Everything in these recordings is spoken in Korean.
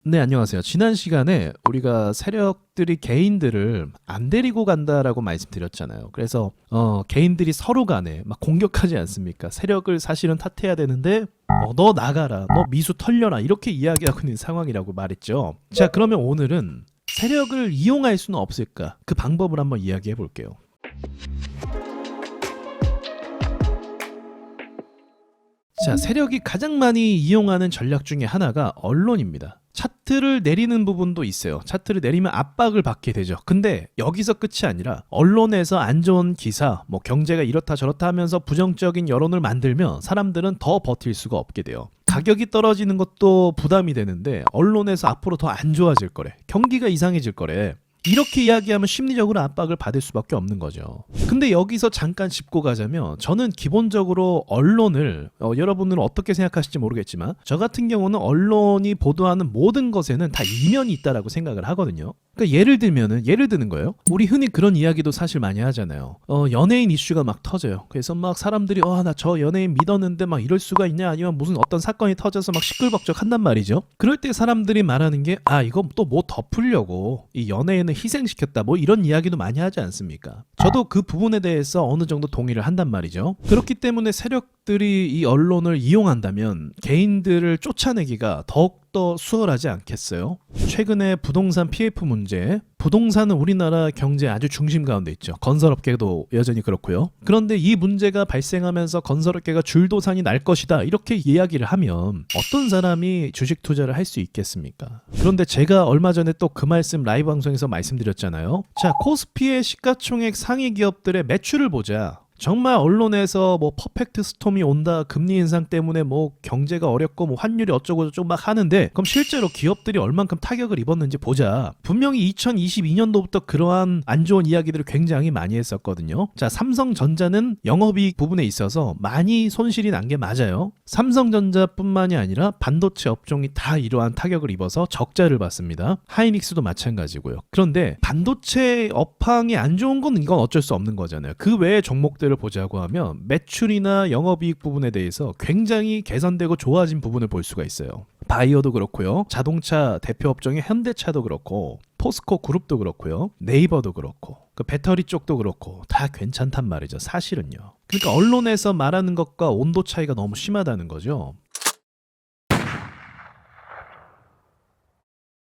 네, 안녕하세요. 지난 시간에 우리가 세력들이 개인들을 안 데리고 간다라고 말씀드렸잖아요. 그래서 개인들이 서로 간에 막 공격하지 않습니까? 세력을 사실은 탓해야 되는데 너 나가라, 너 미수 털려라 이렇게 이야기하고 있는 상황이라고 말했죠. 자, 그러면 오늘은 세력을 이용할 수는 없을까? 그 방법을 한번 이야기해 볼게요. 자, 세력이 가장 많이 이용하는 전략 중에 하나가 언론입니다. 차트를 내리는 부분도 있어요. 차트를 내리면 압박을 받게 되죠. 근데 여기서 끝이 아니라 언론에서 안 좋은 기사, 뭐 경제가 이렇다 저렇다 하면서 부정적인 여론을 만들면 사람들은 더 버틸 수가 없게 돼요. 가격이 떨어지는 것도 부담이 되는데 언론에서 앞으로 더 안 좋아질 거래. 경기가 이상해질 거래. 이렇게 이야기하면 심리적으로 압박을 받을 수밖에 없는 거죠. 근데 여기서 잠깐 짚고 가자면 저는 기본적으로 언론을 여러분들은 어떻게 생각하실지 모르겠지만 저 같은 경우는 언론이 보도하는 모든 것에는 다 이면이 있다라고 생각을 하거든요. 그러니까 예를 드는 거예요. 우리 흔히 그런 이야기도 사실 많이 하잖아요. 연예인 이슈가 막 터져요. 그래서 막 사람들이 나 저 연예인 믿었는데 막 이럴 수가 있냐, 아니면 무슨 어떤 사건이 터져서 막 시끌벅적 한단 말이죠. 그럴 때 사람들이 말하는 게 이거 또 뭐 덮으려고 이 연예인을 희생시켰다, 뭐 이런 이야기도 많이 하지 않습니까? 저도 그 부분에 대해서 어느 정도 동의를 한단 말이죠. 그렇기 때문에 세력들이 이 언론을 이용한다면 개인들을 쫓아내기가 더욱더 수월하지 않겠어요? 최근에 부동산 PF 문제, 부동산은 우리나라 경제 아주 중심 가운데 있죠. 건설업계도 여전히 그렇고요. 그런데 이 문제가 발생하면서 건설업계가 줄도산이 날 것이다 이렇게 이야기를 하면 어떤 사람이 주식 투자를 할 수 있겠습니까? 그런데 제가 얼마 전에 또 그 말씀 라이브 방송에서 말씀드렸잖아요. 자, 코스피의 시가총액 상위 기업들의 매출을 보자. 정말 언론에서 뭐 퍼펙트 스톰이 온다, 금리 인상 때문에 뭐 경제가 어렵고 뭐 환율이 어쩌고 저쩌고 막 하는데, 그럼 실제로 기업들이 얼만큼 타격을 입었는지 보자. 분명히 2022년도부터 그러한 안 좋은 이야기들을 굉장히 많이 했었거든요. 자, 삼성전자는 영업이익 부분에 있어서 많이 손실이 난 게 맞아요. 삼성전자뿐만이 아니라 반도체 업종이 다 이러한 타격을 입어서 적자를 봤습니다. 하이닉스도 마찬가지고요. 그런데 반도체 업황이 안 좋은 건 이건 어쩔 수 없는 거잖아요. 그 외의 종목들 보자고 하면 매출이나 영업이익 부분에 대해서 굉장히 개선되고 좋아진 부분을 볼 수가 있어요. 바이오도 그렇고요. 자동차 대표 업종의 현대차도 그렇고, 포스코 그룹도 그렇고요. 네이버도 그렇고, 그 배터리 쪽도 그렇고 다 괜찮단 말이죠. 사실은요. 그러니까 언론에서 말하는 것과 온도 차이가 너무 심하다는 거죠.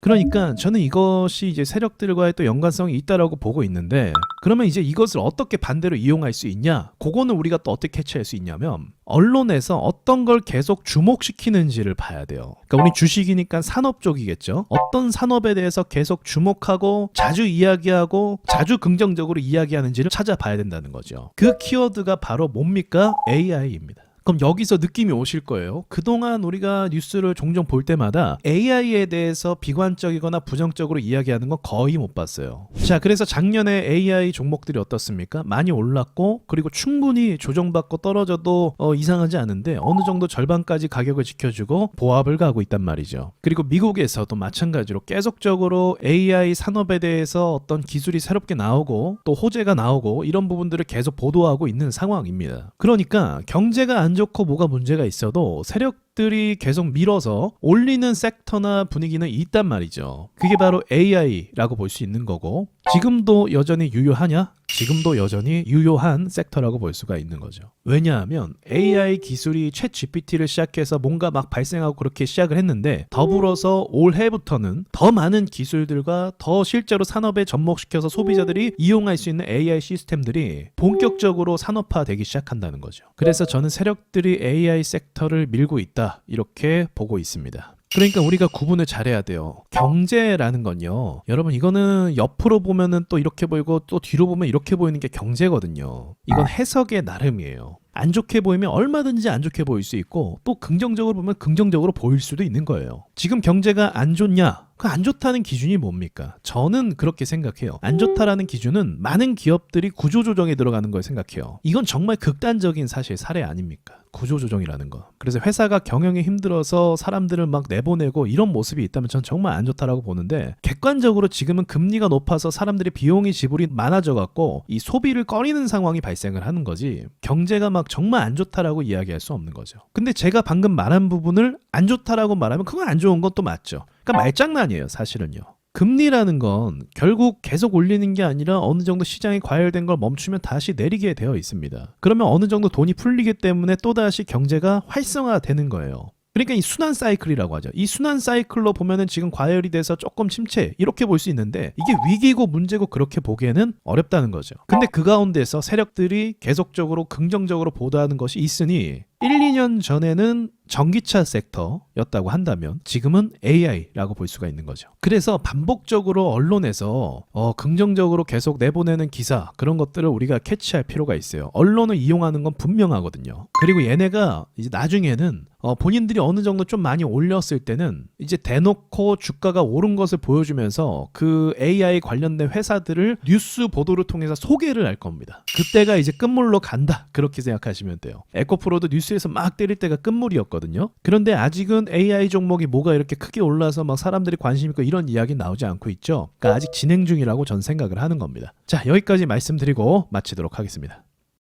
그러니까 저는 이것이 이제 세력들과의 또 연관성이 있다라고 보고 있는데, 그러면 이제 이것을 어떻게 반대로 이용할 수 있냐? 그거는 우리가 또 어떻게 캐치할 수 있냐면 언론에서 어떤 걸 계속 주목시키는지를 봐야 돼요. 그러니까 우리 주식이니까 산업 쪽이겠죠. 어떤 산업에 대해서 계속 주목하고 자주 이야기하고 자주 긍정적으로 이야기하는지를 찾아봐야 된다는 거죠. 그 키워드가 바로 뭡니까? AI입니다. 그럼 여기서 느낌이 오실 거예요. 그동안 우리가 뉴스를 종종 볼 때마다 AI에 대해서 비관적이거나 부정적으로 이야기하는 건 거의 못 봤어요. 자, 그래서 작년에 AI 종목들이 어떻습니까? 많이 올랐고, 그리고 충분히 조정받고 떨어져도 이상하지 않은데 어느 정도 절반까지 가격을 지켜주고 보합을 가고 있단 말이죠. 그리고 미국에서도 마찬가지로 계속적으로 AI 산업에 대해서 어떤 기술이 새롭게 나오고 또 호재가 나오고 이런 부분들을 계속 보도하고 있는 상황입니다. 그러니까 경제가 안 좋고 뭐가 문제가 있어도 세력들이 계속 밀어서 올리는 섹터나 분위기는 있단 말이죠. 그게 바로 AI라고 볼 수 있는 거고, 지금도 여전히 유효하냐? 지금도 여전히 유효한 섹터라고 볼 수가 있는 거죠. 왜냐하면 AI 기술이 챗 GPT를 시작해서 뭔가 막 발생하고 그렇게 시작을 했는데, 더불어서 올해부터는 더 많은 기술들과 더 실제로 산업에 접목시켜서 소비자들이 이용할 수 있는 AI 시스템들이 본격적으로 산업화되기 시작한다는 거죠. 그래서 저는 세력들이 AI 섹터를 밀고 있다 이렇게 보고 있습니다. 그러니까 우리가 구분을 잘해야 돼요. 경제라는 건요, 여러분 이거는 옆으로 보면은 또 이렇게 보이고 또 뒤로 보면 이렇게 보이는 게 경제거든요. 이건 해석의 나름이에요. 안 좋게 보이면 얼마든지 안 좋게 보일 수 있고, 또 긍정적으로 보면 긍정적으로 보일 수도 있는 거예요. 지금 경제가 안 좋냐? 그 안 좋다는 기준이 뭡니까? 저는 그렇게 생각해요. 안 좋다라는 기준은 많은 기업들이 구조조정에 들어가는 걸 생각해요. 이건 정말 극단적인 사실 사례 아닙니까? 구조조정이라는 거. 그래서 회사가 경영이 힘들어서 사람들을 막 내보내고 이런 모습이 있다면 전 정말 안 좋다라고 보는데, 객관적으로 지금은 금리가 높아서 사람들이 비용이 지불이 많아져 갖고 이 소비를 꺼리는 상황이 발생을 하는 거지, 경제가 막 정말 안 좋다라고 이야기할 수 없는 거죠. 근데 제가 방금 말한 부분을 안 좋다라고 말하면 그건 안 좋은 건 또 맞죠. 그러니까 말장난이에요, 사실은요. 금리라는 건 결국 계속 올리는 게 아니라 어느 정도 시장이 과열된 걸 멈추면 다시 내리게 되어 있습니다. 그러면 어느 정도 돈이 풀리기 때문에 또다시 경제가 활성화되는 거예요. 그러니까 이 순환 사이클이라고 하죠. 이 순환 사이클로 보면은 지금 과열이 돼서 조금 침체 이렇게 볼 수 있는데 이게 위기고 문제고 그렇게 보기에는 어렵다는 거죠. 근데 그 가운데서 세력들이 계속적으로 긍정적으로 보도하는 것이 있으니 1, 2년 전에는 전기차 섹터였다고 한다면 지금은 AI라고 볼 수가 있는 거죠. 그래서 반복적으로 언론에서 긍정적으로 계속 내보내는 기사 그런 것들을 우리가 캐치할 필요가 있어요. 언론을 이용하는 건 분명하거든요. 그리고 얘네가 이제 나중에는 본인들이 어느 정도 좀 많이 올렸을 때는 이제 대놓고 주가가 오른 것을 보여주면서 그 AI 관련된 회사들을 뉴스 보도를 통해서 소개를 할 겁니다. 그때가 이제 끝물로 간다 그렇게 생각하시면 돼요. 에코프로도 뉴스에서 막 때릴 때가 끝물이었거든요. 그런데 아직은 AI 종목이 뭐가 이렇게 크게 올라서 막 사람들이 관심 있고 이런 이야기 나오지 않고 있죠. 그러니까 아직 진행 중이라고 전 생각을 하는 겁니다. 자, 여기까지 말씀드리고 마치도록 하겠습니다.